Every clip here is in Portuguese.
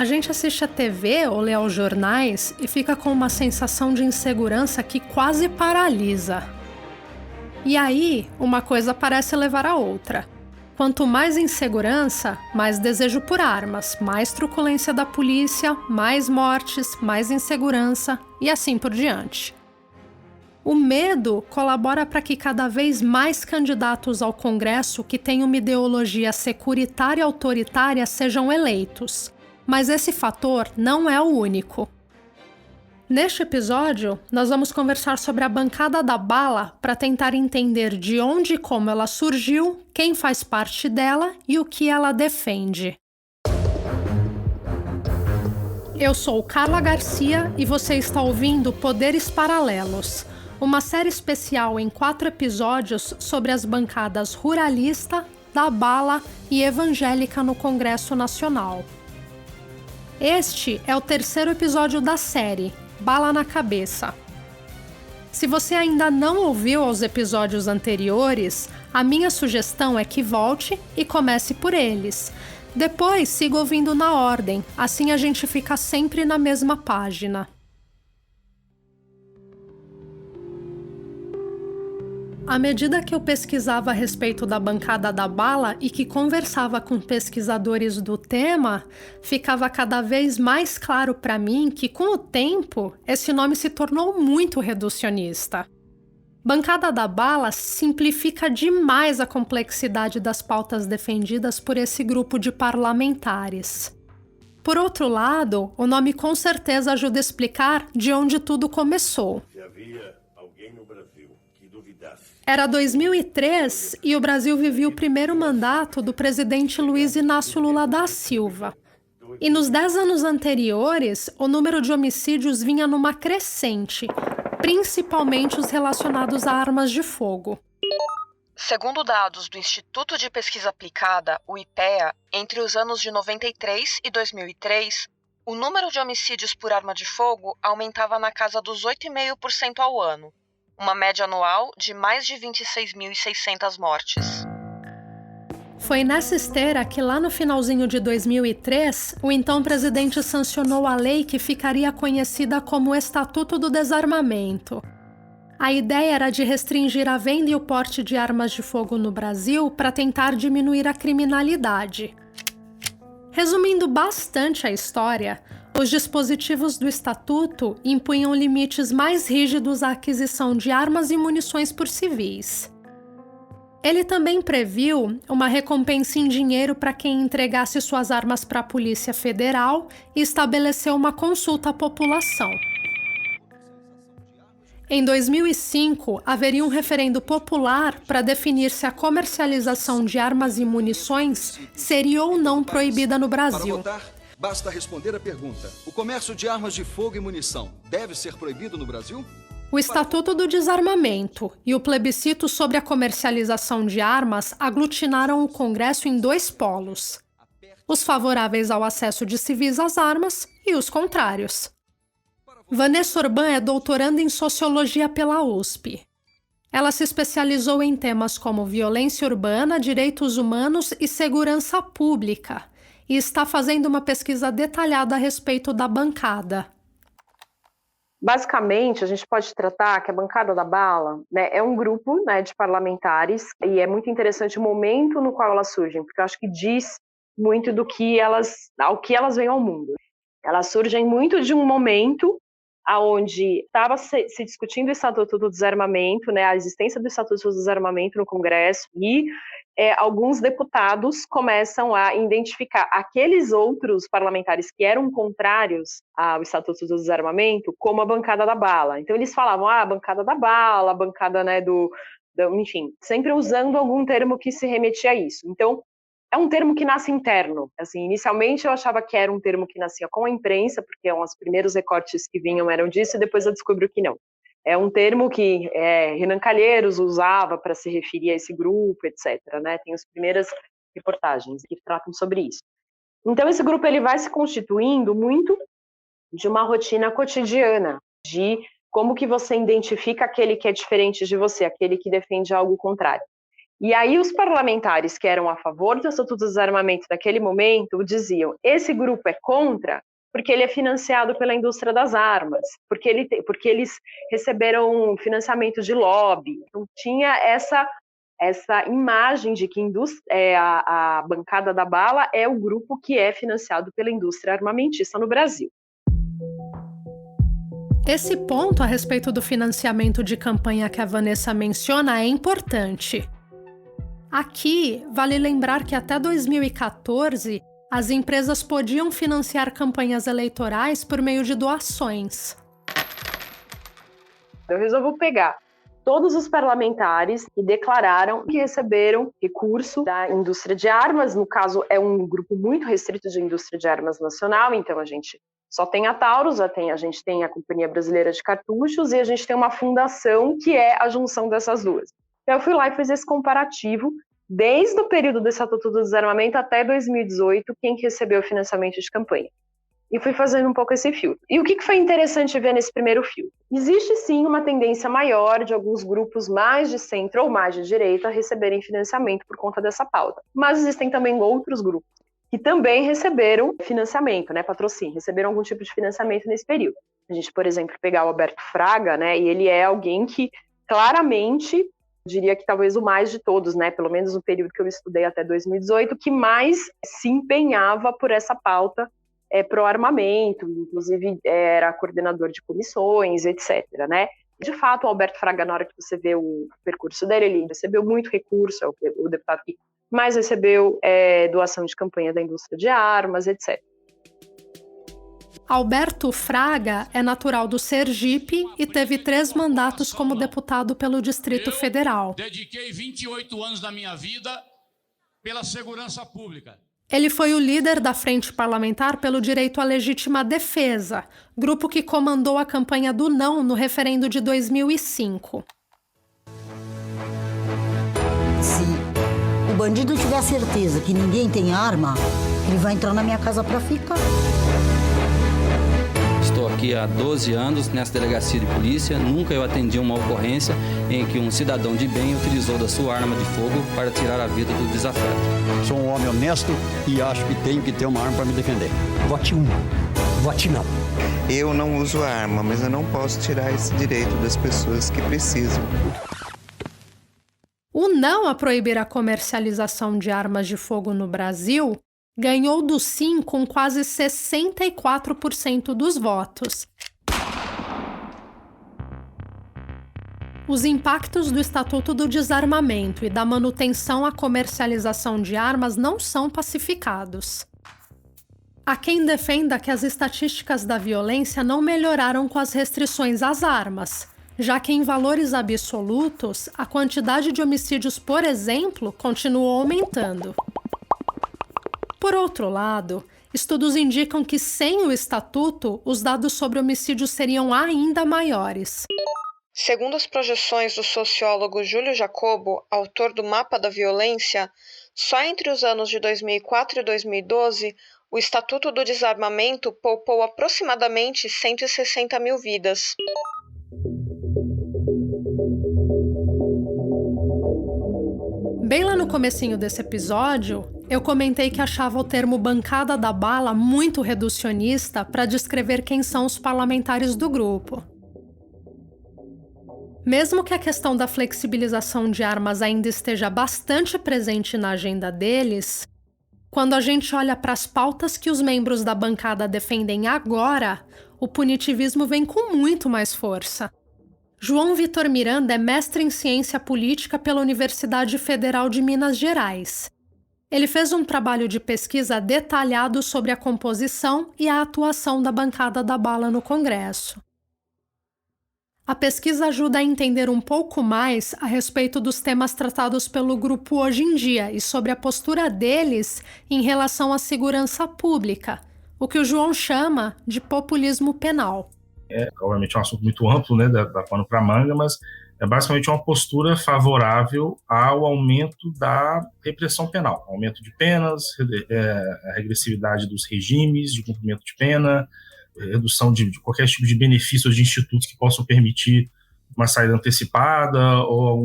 A gente assiste a TV ou lê os jornais e fica com uma sensação de insegurança que quase paralisa. E aí, uma coisa parece levar a outra. Quanto mais insegurança, mais desejo por armas, mais truculência da polícia, mais mortes, mais insegurança e assim por diante. O medo colabora para que cada vez mais candidatos ao Congresso que têm uma ideologia securitária e autoritária sejam eleitos. Mas esse fator não é o único. Neste episódio, nós vamos conversar sobre a bancada da bala para tentar entender de onde e como ela surgiu, quem faz parte dela e o que ela defende. Eu sou Carla Garcia e você está ouvindo Poderes Paralelos, uma série especial em 4 episódios sobre as bancadas ruralista, da bala e evangélica no Congresso Nacional. Este é o 3º episódio da série, Bala na Cabeça. Se você ainda não ouviu os episódios anteriores, a minha sugestão é que volte e comece por eles. Depois siga ouvindo na ordem, assim a gente fica sempre na mesma página. À medida que eu pesquisava a respeito da bancada da bala e que conversava com pesquisadores do tema, ficava cada vez mais claro para mim que, com o tempo, esse nome se tornou muito reducionista. Bancada da bala simplifica demais a complexidade das pautas defendidas por esse grupo de parlamentares. Por outro lado, o nome com certeza ajuda a explicar de onde tudo começou. Se havia alguém no Brasil que duvidasse. Era 2003 e o Brasil vivia o primeiro mandato do presidente Luiz Inácio Lula da Silva. E nos 10 anos anteriores, o número de homicídios vinha numa crescente, principalmente os relacionados a armas de fogo. Segundo dados do Instituto de Pesquisa Aplicada, o IPEA, entre os anos de 93 e 2003, o número de homicídios por arma de fogo aumentava na casa dos 8,5% ao ano. Uma média anual de mais de 26.600 mortes. Foi nessa esteira que lá no finalzinho de 2003, o então presidente sancionou a lei que ficaria conhecida como Estatuto do Desarmamento. A ideia era de restringir a venda e o porte de armas de fogo no Brasil para tentar diminuir a criminalidade. Resumindo bastante a história, os dispositivos do Estatuto impunham limites mais rígidos à aquisição de armas e munições por civis. Ele também previu uma recompensa em dinheiro para quem entregasse suas armas para a Polícia Federal e estabeleceu uma consulta à população. Em 2005, haveria um referendo popular para definir se a comercialização de armas e munições seria ou não proibida no Brasil. Para votar, basta responder a pergunta: o comércio de armas de fogo e munição deve ser proibido no Brasil? O Estatuto do Desarmamento e o plebiscito sobre a comercialização de armas aglutinaram o Congresso em 2 polos: os favoráveis ao acesso de civis às armas e os contrários. Vanessa Orban é doutoranda em Sociologia pela USP. Ela se especializou em temas como violência urbana, direitos humanos e segurança pública, e está fazendo uma pesquisa detalhada a respeito da bancada. Basicamente, a gente pode tratar que a bancada da bala, né, é um grupo, né, de parlamentares, e é muito interessante o momento no qual elas surgem, porque eu acho que diz muito ao que elas vêm ao mundo. Elas surgem muito de um momento onde estava se discutindo o Estatuto do Desarmamento, né, a existência do Estatuto do Desarmamento no Congresso, e alguns deputados começam a identificar aqueles outros parlamentares que eram contrários ao Estatuto do Desarmamento como a bancada da bala. Então eles falavam, a bancada da bala, a bancada, né, enfim, sempre usando algum termo que se remetia a isso. Então, é um termo que nasce interno. Assim, inicialmente eu achava que era um termo que nascia com a imprensa, porque os primeiros recortes que vinham eram disso, e depois eu descobri que não. É um termo que Renan Calheiros usava para se referir a esse grupo, etc. Né? Tem as primeiras reportagens que tratam sobre isso. Então, esse grupo ele vai se constituindo muito de uma rotina cotidiana, de como que você identifica aquele que é diferente de você, aquele que defende algo contrário. E aí os parlamentares que eram a favor do Estatuto do Desarmamento naquele momento diziam, esse grupo é contra porque ele é financiado pela indústria das armas, porque eles receberam financiamento de lobby. Então tinha essa imagem de que a bancada da bala é o grupo que é financiado pela indústria armamentista no Brasil. Esse ponto a respeito do financiamento de campanha que a Vanessa menciona é importante. Aqui, vale lembrar que até 2014, as empresas podiam financiar campanhas eleitorais por meio de doações. Eu resolvo pegar todos os parlamentares que declararam que receberam recurso da indústria de armas, no caso é um grupo muito restrito de indústria de armas nacional, então a gente só tem a Taurus, a gente tem a Companhia Brasileira de Cartuchos e a gente tem uma fundação que é a junção dessas duas. Então eu fui lá e fiz esse comparativo, desde o período do Estatuto do Desarmamento até 2018, quem recebeu o financiamento de campanha. E fui fazendo um pouco esse filtro. E o que foi interessante ver nesse primeiro filtro? Existe sim uma tendência maior de alguns grupos mais de centro ou mais de direita receberem financiamento por conta dessa pauta. Mas existem também outros grupos que também receberam financiamento, patrocínio, receberam algum tipo de financiamento nesse período. A gente, por exemplo, pegar o Alberto Fraga, e ele é alguém que claramente, diria que talvez o mais de todos, pelo menos no período que eu estudei até 2018, que mais se empenhava por essa pauta pró-armamento, inclusive era coordenador de comissões, etc. De fato, o Alberto Fraga, na hora que você vê o percurso dele, ele recebeu muito recurso, é o deputado que mais recebeu doação de campanha da indústria de armas, etc. Alberto Fraga é natural do Sergipe e teve 3 mandatos como deputado pelo Distrito Federal. Dediquei 28 anos da minha vida pela segurança pública. Ele foi o líder da Frente Parlamentar pelo Direito à Legítima Defesa, grupo que comandou a campanha do não no referendo de 2005. Se o bandido tiver certeza que ninguém tem arma, ele vai entrar na minha casa para ficar. Estou aqui há 12 anos nessa delegacia de polícia. Nunca eu atendi uma ocorrência em que um cidadão de bem utilizou da sua arma de fogo para tirar a vida do desafeto. Sou um homem honesto e acho que tenho que ter uma arma para me defender. Vote vote não. Eu não uso arma, mas eu não posso tirar esse direito das pessoas que precisam. O não a proibir a comercialização de armas de fogo no Brasil ganhou do sim com quase 64% dos votos. Os impactos do Estatuto do Desarmamento e da manutenção à comercialização de armas não são pacificados. Há quem defenda que as estatísticas da violência não melhoraram com as restrições às armas, já que em valores absolutos, a quantidade de homicídios, por exemplo, continuou aumentando. Por outro lado, estudos indicam que sem o Estatuto, os dados sobre homicídios seriam ainda maiores. Segundo as projeções do sociólogo Júlio Jacobo, autor do Mapa da Violência, só entre os anos de 2004 e 2012, o Estatuto do Desarmamento poupou aproximadamente 160 mil vidas. Bem lá no comecinho desse episódio, eu comentei que achava o termo bancada da bala muito reducionista para descrever quem são os parlamentares do grupo. Mesmo que a questão da flexibilização de armas ainda esteja bastante presente na agenda deles, quando a gente olha para as pautas que os membros da bancada defendem agora, o punitivismo vem com muito mais força. João Vitor Miranda é mestre em ciência política pela Universidade Federal de Minas Gerais. Ele fez um trabalho de pesquisa detalhado sobre a composição e a atuação da bancada da bala no Congresso. A pesquisa ajuda a entender um pouco mais a respeito dos temas tratados pelo grupo hoje em dia e sobre a postura deles em relação à segurança pública, o que o João chama de populismo penal. Obviamente é um assunto muito amplo, da pano para manga, mas é basicamente uma postura favorável ao aumento da repressão penal, aumento de penas, a regressividade dos regimes de cumprimento de pena, redução de qualquer tipo de benefícios de institutos que possam permitir uma saída antecipada ou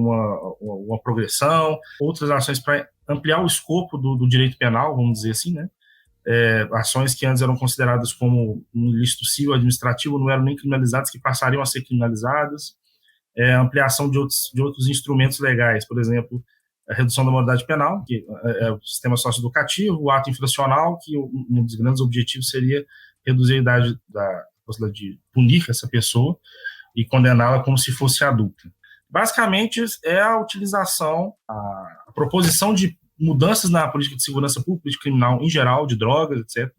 uma progressão, outras ações para ampliar o escopo do direito penal, vamos dizer assim, né? Ações que antes eram consideradas como um ilícito civil administrativo não eram nem criminalizadas, que passariam a ser criminalizadas, ampliação de outros instrumentos legais, por exemplo, a redução da moralidade penal, que é o sistema socioeducativo, o ato infracional, que um dos grandes objetivos seria reduzir a idade da possibilidade de punir essa pessoa e condená-la como se fosse adulta. Basicamente, é a utilização, a proposição de mudanças na política de segurança pública, política criminal em geral, de drogas, etc.,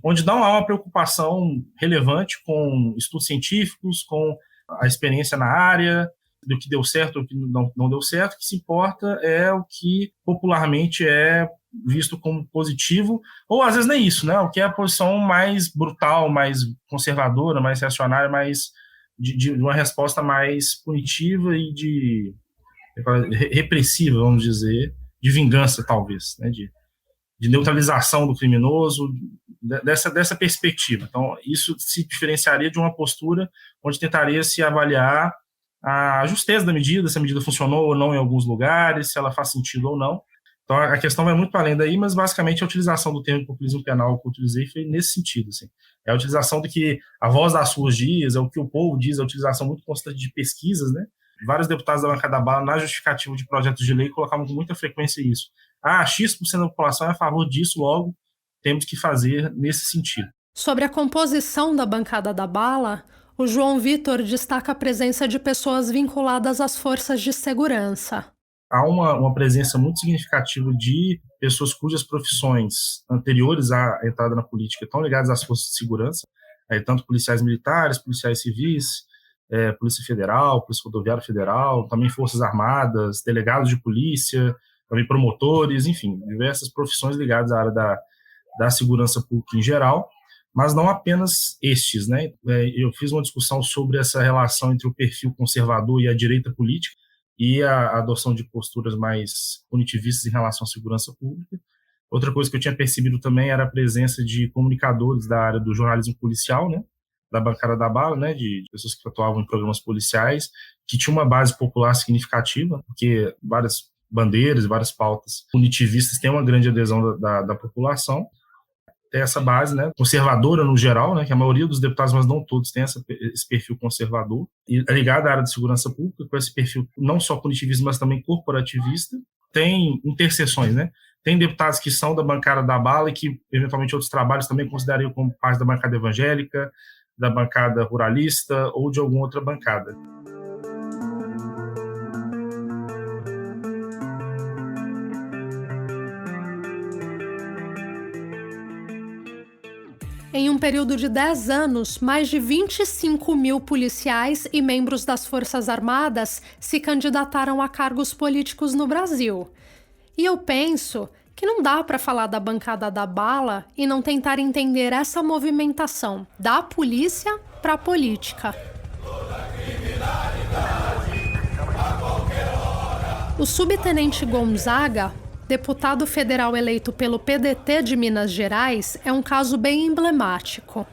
onde não há uma preocupação relevante com estudos científicos, com a experiência na área, do que deu certo ou do que não deu certo. O que se importa é o que popularmente é visto como positivo, ou às vezes nem isso, né? O que é a posição mais brutal, mais conservadora, mais reacionária, mais de uma resposta mais punitiva e repressiva, vamos dizer, de vingança, talvez, né? De neutralização do criminoso, dessa perspectiva. Então, isso se diferenciaria de uma postura onde tentaria se avaliar a justeza da medida, se a medida funcionou ou não em alguns lugares, se ela faz sentido ou não. Então, a questão vai muito para além daí, mas basicamente a utilização do termo de populismo penal que eu utilizei foi nesse sentido. Assim. É a utilização do que a voz das ruas diz, é o que o povo diz, a utilização muito constante de pesquisas, né? Vários deputados da bancada da bala, na justificativa de projetos de lei, colocavam com muita frequência isso. X% da população é a favor disso, logo temos que fazer nesse sentido. Sobre a composição da bancada da bala, o João Vitor destaca a presença de pessoas vinculadas às forças de segurança. Há uma presença muito significativa de pessoas cujas profissões anteriores à entrada na política estão ligadas às forças de segurança, tanto policiais militares, policiais civis, Polícia Federal, Polícia Rodoviária Federal, também Forças Armadas, delegados de polícia, também promotores, enfim, diversas profissões ligadas à área da segurança pública em geral, mas não apenas estes, né? Eu fiz uma discussão sobre essa relação entre o perfil conservador e a direita política e a adoção de posturas mais punitivistas em relação à segurança pública. Outra coisa que eu tinha percebido também era a presença de comunicadores da área do jornalismo policial, né? Da bancada da bala, né, de pessoas que atuavam em programas policiais, que tinha uma base popular significativa, porque várias bandeiras, várias pautas punitivistas têm uma grande adesão da população. Tem essa base, né, conservadora no geral, né, que a maioria dos deputados, mas não todos, tem esse perfil conservador, e é ligado à área de segurança pública, com esse perfil não só punitivista, mas também corporativista. Tem interseções, né? Tem deputados que são da bancada da bala e que, eventualmente, outros trabalhos também considerariam como parte da bancada evangélica, da bancada ruralista ou de alguma outra bancada. Em um período de 10 anos, mais de 25 mil policiais e membros das Forças Armadas se candidataram a cargos políticos no Brasil. E eu penso que não dá para falar da bancada da bala e não tentar entender essa movimentação da polícia para a política. O subtenente Gonzaga, deputado federal eleito pelo PDT de Minas Gerais, é um caso bem emblemático.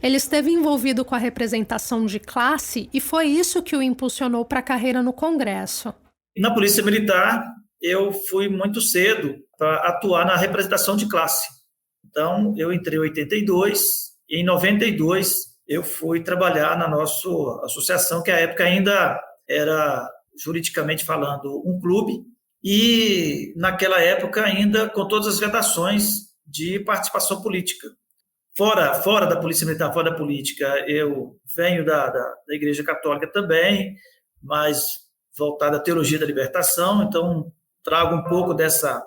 Ele esteve envolvido com a representação de classe e foi isso que o impulsionou para a carreira no Congresso. Na Polícia Militar, eu fui muito cedo para atuar na representação de classe. Então, eu entrei em 82 e em 92 eu fui trabalhar na nossa associação, que à época ainda era, juridicamente falando, um clube, e naquela época ainda com todas as vedações de participação política. Fora da Polícia Militar, fora da política, eu venho da Igreja Católica também, mas voltado à teologia da libertação, então trago um pouco dessa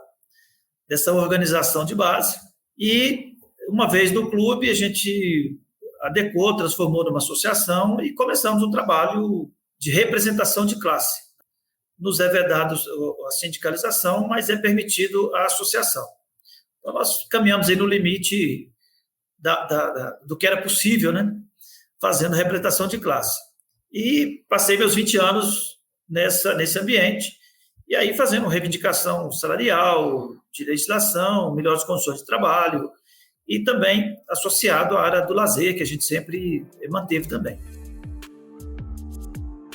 organização de base. E, uma vez no clube, a gente adequou, transformou numa associação e começamos um trabalho de representação de classe. Nos é vedado a sindicalização, mas é permitido a associação. Então, nós caminhamos aí no limite do que era possível, né? Fazendo representação de classe. E passei meus 20 anos nesse ambiente, e aí fazendo reivindicação salarial, de legislação, melhores condições de trabalho, e também associado à área do lazer, que a gente sempre manteve também.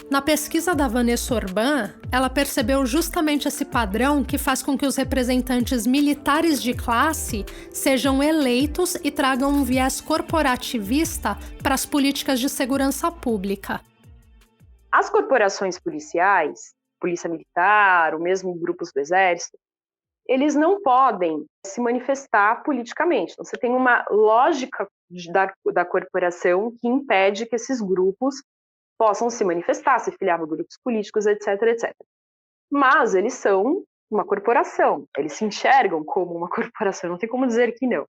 Na pesquisa da Vanessa Orban, ela percebeu justamente esse padrão que faz com que os representantes militares de classe sejam eleitos e tragam um viés corporativista para as políticas de segurança pública. As corporações policiais, polícia militar, ou mesmo grupos do exército, eles não podem se manifestar politicamente. Então, você tem uma lógica da corporação que impede que esses grupos possam se manifestar, se filiar a grupos políticos, etc, etc. Mas eles são uma corporação, eles se enxergam como uma corporação, não tem como dizer que não.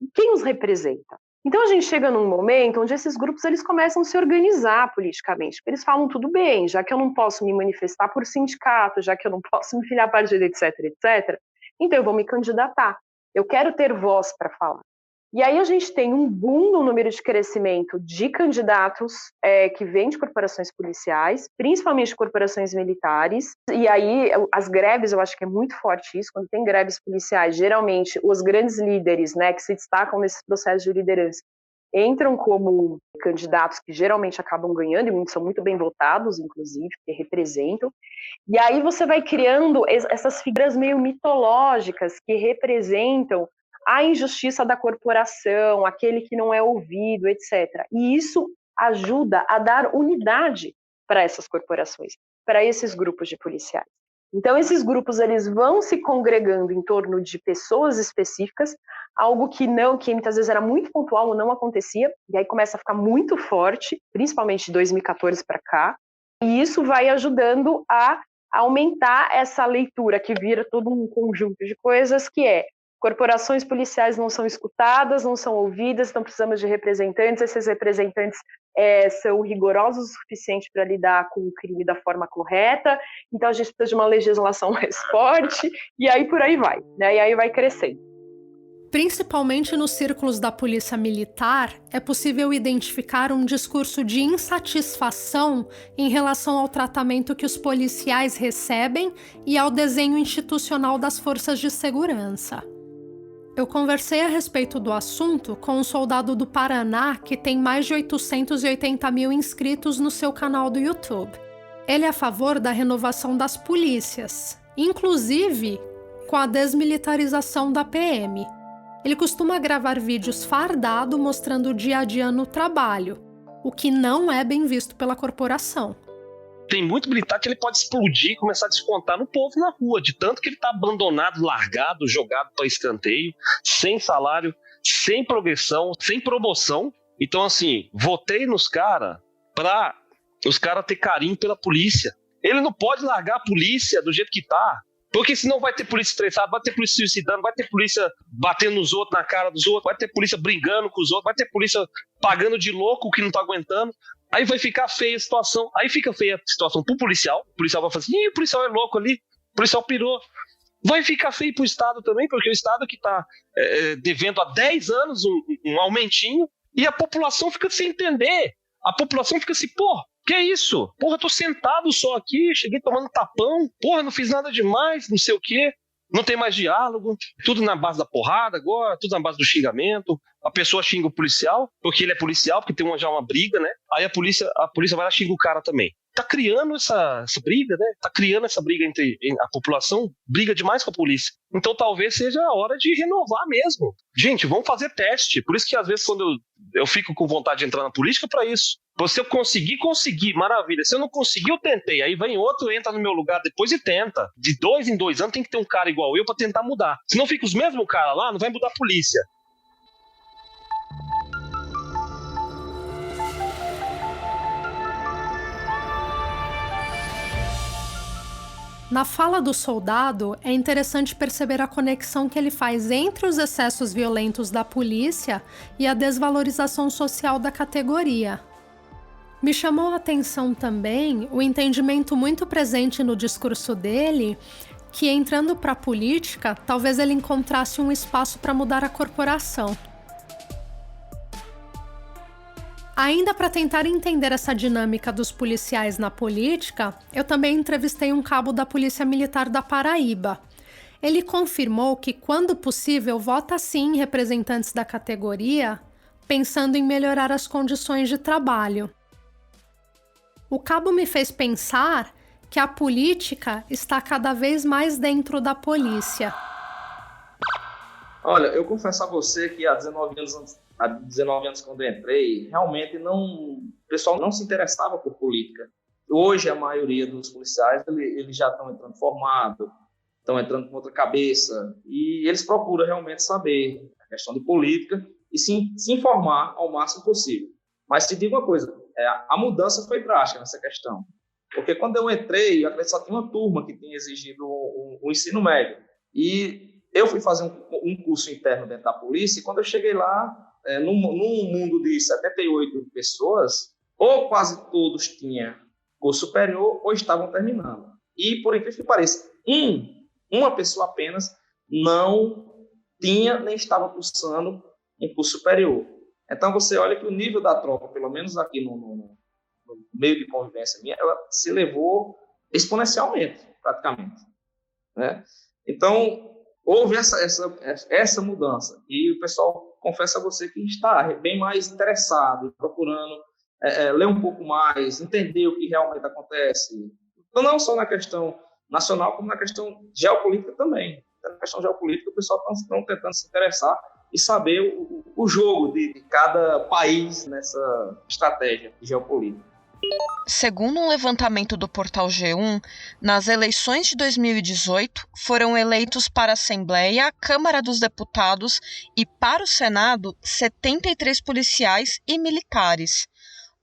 E quem os representa? Então a gente chega num momento onde esses grupos eles começam a se organizar politicamente, porque eles falam, tudo bem, já que eu não posso me manifestar por sindicato, já que eu não posso me filiar a partido, etc, etc, então eu vou me candidatar, eu quero ter voz para falar. E aí a gente tem um boom no número de crescimento de candidatos que vêm de corporações policiais, principalmente corporações militares. E aí as greves, eu acho que é muito forte isso. Quando tem greves policiais, geralmente os grandes líderes, né, que se destacam nesses processos de liderança, entram como candidatos que geralmente acabam ganhando, e muitos são muito bem votados, inclusive, que representam. E aí você vai criando essas figuras meio mitológicas que representam a injustiça da corporação, aquele que não é ouvido, etc. E isso ajuda a dar unidade para essas corporações, para esses grupos de policiais. Então, esses grupos eles vão se congregando em torno de pessoas específicas, algo que muitas vezes era muito pontual ou não acontecia, e aí começa a ficar muito forte, principalmente de 2014 para cá, e isso vai ajudando a aumentar essa leitura que vira todo um conjunto de coisas que é corporações policiais não são escutadas, não são ouvidas, então precisamos de representantes, esses representantes são rigorosos o suficiente para lidar com o crime da forma correta, então a gente precisa de uma legislação mais forte, e aí por aí vai, né? E aí vai crescendo. Principalmente nos círculos da polícia militar, é possível identificar um discurso de insatisfação em relação ao tratamento que os policiais recebem e ao desenho institucional das forças de segurança. Eu conversei a respeito do assunto com um soldado do Paraná que tem mais de 880 mil inscritos no seu canal do YouTube. Ele é a favor da renovação das polícias, inclusive com a desmilitarização da PM. Ele costuma gravar vídeos fardado mostrando o dia a dia no trabalho, o que não é bem visto pela corporação. Tem muito militar que ele pode explodir e começar a descontar no povo na rua, de tanto que ele está abandonado, largado, jogado para escanteio, sem salário, sem progressão, sem promoção. Então, assim, votei nos caras para os caras ter carinho pela polícia. Ele não pode largar a polícia do jeito que tá, porque senão vai ter polícia estressada, vai ter polícia suicidando, vai ter polícia batendo nos outros, na cara dos outros, vai ter polícia brigando com os outros, vai ter polícia pagando de louco que não tá aguentando. Aí vai ficar feia a situação. Aí fica feia a situação pro policial. O policial vai falar assim, o policial é louco ali, o policial pirou. Vai ficar feio pro Estado também, porque o Estado que tá devendo há 10 anos um aumentinho, e a população fica sem entender. A população fica assim, que é isso? Porra, eu tô sentado só aqui, cheguei tomando tapão, porra, não fiz nada demais, não sei o quê. Não tem mais diálogo, tudo na base da porrada agora, tudo na base do xingamento. A pessoa xinga o policial, porque ele é policial, porque tem já uma briga, né? Aí a polícia vai lá e xinga o cara também. Tá criando essa briga, né? Tá criando essa briga entre a população, briga demais com a polícia. Então talvez seja a hora de renovar mesmo. Gente, vamos fazer teste. Por isso que às vezes quando eu fico com vontade de entrar na política, para isso. Se eu consegui, maravilha. Se eu não conseguir, eu tentei. Aí vem outro, entra no meu lugar depois e tenta. De 2 em 2 anos tem que ter um cara igual eu para tentar mudar. Se não fica os mesmos caras lá, não vai mudar a polícia. Na fala do soldado, é interessante perceber a conexão que ele faz entre os excessos violentos da polícia e a desvalorização social da categoria. Me chamou a atenção também o entendimento muito presente no discurso dele que, entrando para a política, talvez ele encontrasse um espaço para mudar a corporação. Ainda para tentar entender essa dinâmica dos policiais na política, eu também entrevistei um cabo da Polícia Militar da Paraíba. Ele confirmou que, quando possível, vota sim em representantes da categoria, pensando em melhorar as condições de trabalho. O cabo me fez pensar que a política está cada vez mais dentro da polícia. Olha, eu confesso a você que há 19 anos quando eu entrei, realmente o pessoal não se interessava por política. Hoje, a maioria dos policiais, eles já estão entrando formados, estão entrando com outra cabeça, e eles procuram realmente saber a questão de política e se informar ao máximo possível. Mas te digo uma coisa, a mudança foi drástica nessa questão. Porque quando eu entrei, eu acredito que só tinha uma turma que tinha exigido o ensino médio. E eu fui fazer um curso interno dentro da polícia, e quando eu cheguei lá, num mundo de 78 pessoas, ou quase todos tinham curso superior ou estavam terminando. E, por incrível que pareça, uma pessoa apenas não tinha nem estava cursando um curso superior. Então, você olha que o nível da tropa, pelo menos aqui no meio de convivência minha, ela se elevou exponencialmente, praticamente. Né? Então, houve essa mudança. E o pessoal, confessa a você que está bem mais interessado, procurando ler um pouco mais, entender o que realmente acontece. Então, não só na questão nacional, como na questão geopolítica também. Na questão geopolítica, o pessoal está tentando se interessar e saber o jogo de cada país nessa estratégia geopolítica. Segundo um levantamento do portal G1, nas eleições de 2018 foram eleitos para a Assembleia, Câmara dos Deputados e para o Senado 73 policiais e militares.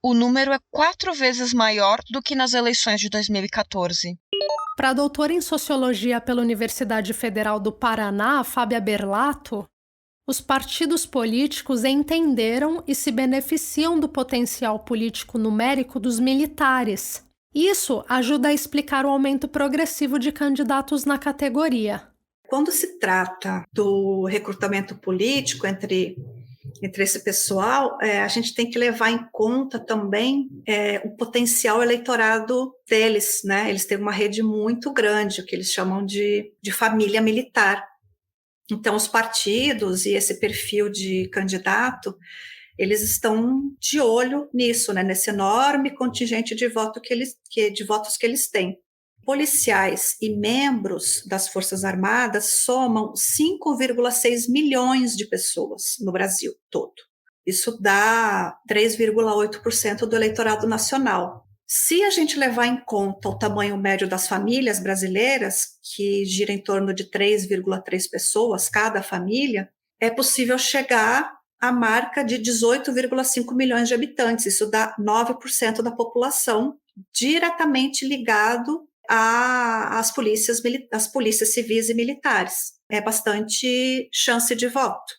O número é 4 vezes maior do que nas eleições de 2014. Para a doutora em Sociologia pela Universidade Federal do Paraná, Fábia Berlato, os partidos políticos entenderam e se beneficiam do potencial político numérico dos militares. Isso ajuda a explicar o aumento progressivo de candidatos na categoria. Quando se trata do recrutamento político entre esse pessoal, a gente tem que levar em conta também o potencial eleitorado deles, né? Eles têm uma rede muito grande, o que eles chamam de família militar. Então, os partidos e esse perfil de candidato, eles estão de olho nisso, né? Nesse enorme contingente de votos que eles têm. Policiais e membros das Forças Armadas somam 5,6 milhões de pessoas no Brasil todo. Isso dá 3,8% do eleitorado nacional. Se a gente levar em conta o tamanho médio das famílias brasileiras, que gira em torno de 3,3 pessoas cada família, é possível chegar à marca de 18,5 milhões de habitantes. Isso dá 9% da população, diretamente ligado às polícias civis e militares. É bastante chance de voto.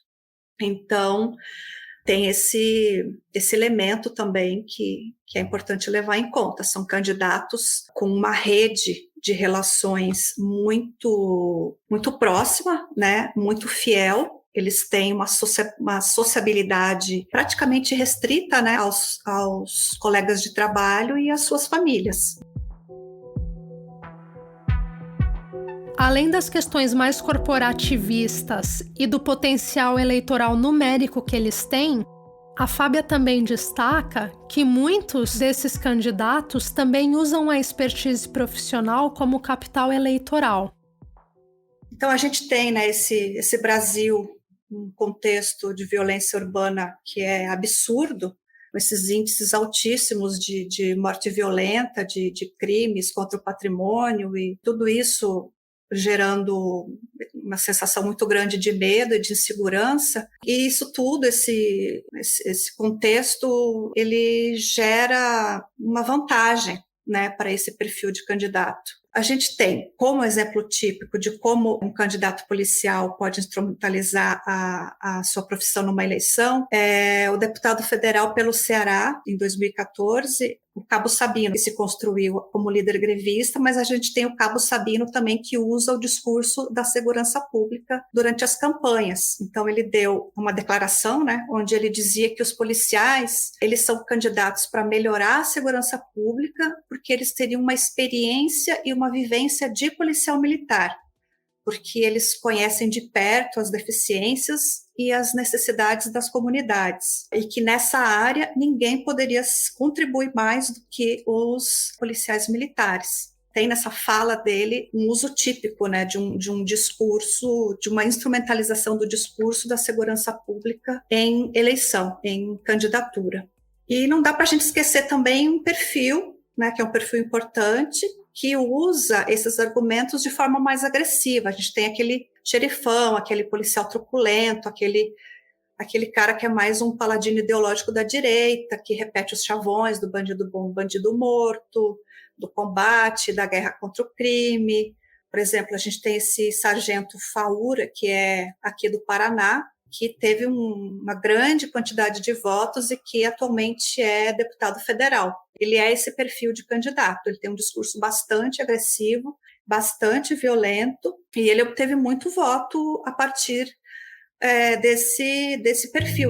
Então, tem esse elemento também que é importante levar em conta. São candidatos com uma rede de relações muito próxima, né? Muito fiel. Eles têm uma sociabilidade praticamente restrita, né? aos colegas de trabalho e às suas famílias. Além das questões mais corporativistas e do potencial eleitoral numérico que eles têm, a Fábia também destaca que muitos desses candidatos também usam a expertise profissional como capital eleitoral. Então, a gente tem, né, esse Brasil, um contexto de violência urbana que é absurdo, com esses índices altíssimos de morte violenta, de crimes contra o patrimônio, e tudo isso gerando uma sensação muito grande de medo e de insegurança. E isso tudo, esse contexto, ele gera uma vantagem, né, para esse perfil de candidato. A gente tem como exemplo típico de como um candidato policial pode instrumentalizar a sua profissão numa eleição, o deputado federal pelo Ceará, em 2014, o Cabo Sabino, que se construiu como líder grevista, mas a gente tem o Cabo Sabino também que usa o discurso da segurança pública durante as campanhas. Então ele deu uma declaração, né, onde ele dizia que os policiais, eles são candidatos para melhorar a segurança pública porque eles teriam uma experiência e uma vivência de policial militar. porque eles conhecem de perto as deficiências e as necessidades das comunidades, e que nessa área ninguém poderia contribuir mais do que os policiais militares. Tem nessa fala dele um uso típico, né, de um discurso, de uma instrumentalização do discurso da segurança pública em eleição, em candidatura. E não dá para a gente esquecer também um perfil, né, que é um perfil importante, que usa esses argumentos de forma mais agressiva. A gente tem aquele xerifão, aquele policial truculento, aquele cara que é mais um paladino ideológico da direita, que repete os chavões do bandido bom, bandido morto, do combate, da guerra contra o crime. Por exemplo, a gente tem esse sargento Faura, que é aqui do Paraná, que teve uma grande quantidade de votos e que atualmente é deputado federal. Ele é esse perfil de candidato, ele tem um discurso bastante agressivo, bastante violento, e ele obteve muito voto a partir desse perfil.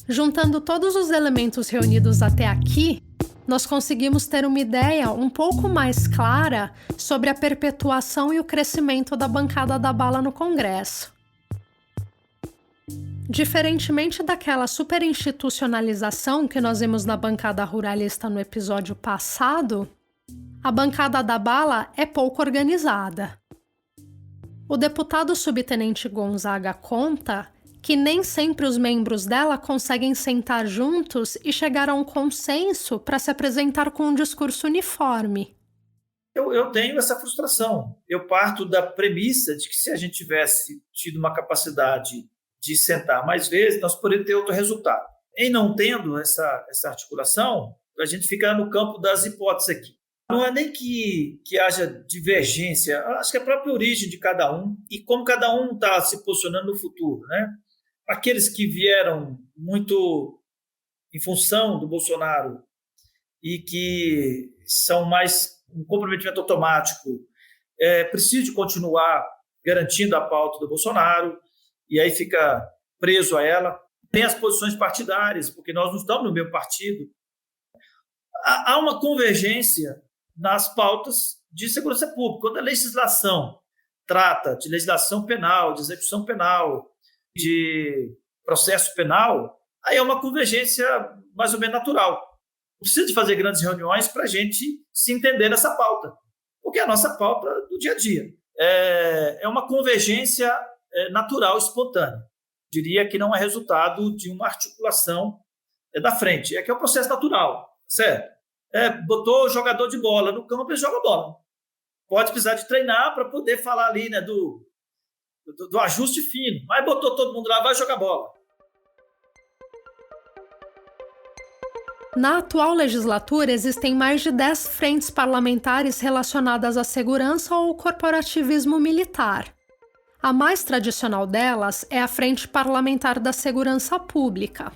Juntando todos os elementos reunidos até aqui, nós conseguimos ter uma ideia um pouco mais clara sobre a perpetuação e o crescimento da bancada da bala no Congresso. Diferentemente daquela superinstitucionalização que nós vimos na bancada ruralista no episódio passado, a bancada da bala é pouco organizada. O deputado subtenente Gonzaga conta que nem sempre os membros dela conseguem sentar juntos e chegar a um consenso para se apresentar com um discurso uniforme. Eu tenho essa frustração. Eu parto da premissa de que se a gente tivesse tido uma capacidade de sentar mais vezes, nós poderíamos ter outro resultado. Em não tendo essa articulação, a gente fica no campo das hipóteses aqui. Não é nem que haja divergência, acho que é a própria origem de cada um e como cada um está se posicionando no futuro, né? Aqueles que vieram muito em função do Bolsonaro e que são mais um comprometimento automático, precisam de continuar garantindo a pauta do Bolsonaro e aí fica preso a ela. Tem as posições partidárias, porque nós não estamos no mesmo partido. Há uma convergência nas pautas de segurança pública. Quando a legislação trata de legislação penal, de execução penal, de processo penal, aí é uma convergência mais ou menos natural. Não precisa de fazer grandes reuniões para a gente se entender nessa pauta, porque é a nossa pauta do dia a dia. É uma convergência natural, espontânea. Diria que não é resultado de uma articulação da frente, é que é um processo natural, certo? Botou o jogador de bola no campo, ele joga bola. Pode precisar de treinar para poder falar ali, né, do ajuste fino, mas botou todo mundo lá, vai jogar bola. Na atual legislatura, existem mais de 10 frentes parlamentares relacionadas à segurança ou corporativismo militar. A mais tradicional delas é a Frente Parlamentar da Segurança Pública.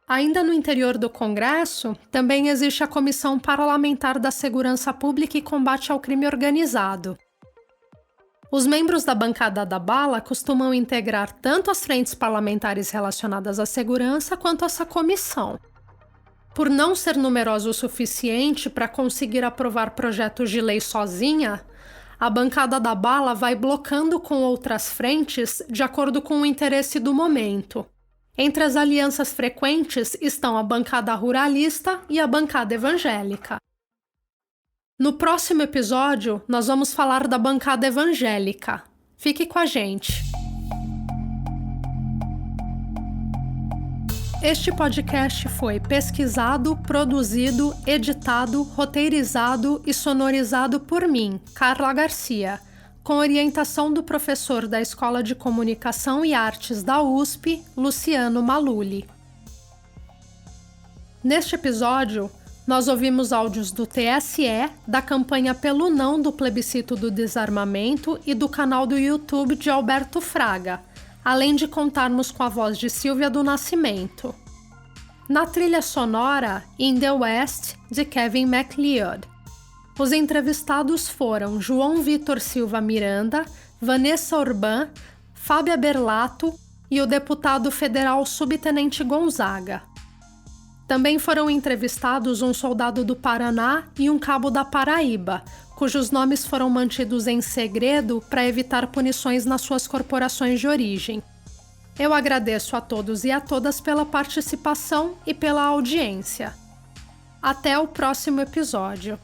Ainda no interior do Congresso, também existe a Comissão Parlamentar da Segurança Pública e Combate ao Crime Organizado. Os membros da bancada da bala costumam integrar tanto as frentes parlamentares relacionadas à segurança quanto essa comissão. Por não ser numerosa o suficiente para conseguir aprovar projetos de lei sozinha, a bancada da bala vai blocando com outras frentes de acordo com o interesse do momento. Entre as alianças frequentes estão a bancada ruralista e a bancada evangélica. No próximo episódio, nós vamos falar da bancada evangélica. Fique com a gente. Este podcast foi pesquisado, produzido, editado, roteirizado e sonorizado por mim, Carla Garcia, com orientação do professor da Escola de Comunicação e Artes da USP, Luciano Maluli. Neste episódio, nós ouvimos áudios do TSE, da campanha Pelo Não do Plebiscito do Desarmamento e do canal do YouTube de Alberto Fraga, além de contarmos com a voz de Silvia do Nascimento. Na trilha sonora, In the West, de Kevin MacLeod. Os entrevistados foram João Vitor Silva Miranda, Vanessa Urban, Fábia Berlato e o deputado federal subtenente Gonzaga. Também foram entrevistados um soldado do Paraná e um cabo da Paraíba, cujos nomes foram mantidos em segredo para evitar punições nas suas corporações de origem. Eu agradeço a todos e a todas pela participação e pela audiência. Até o próximo episódio.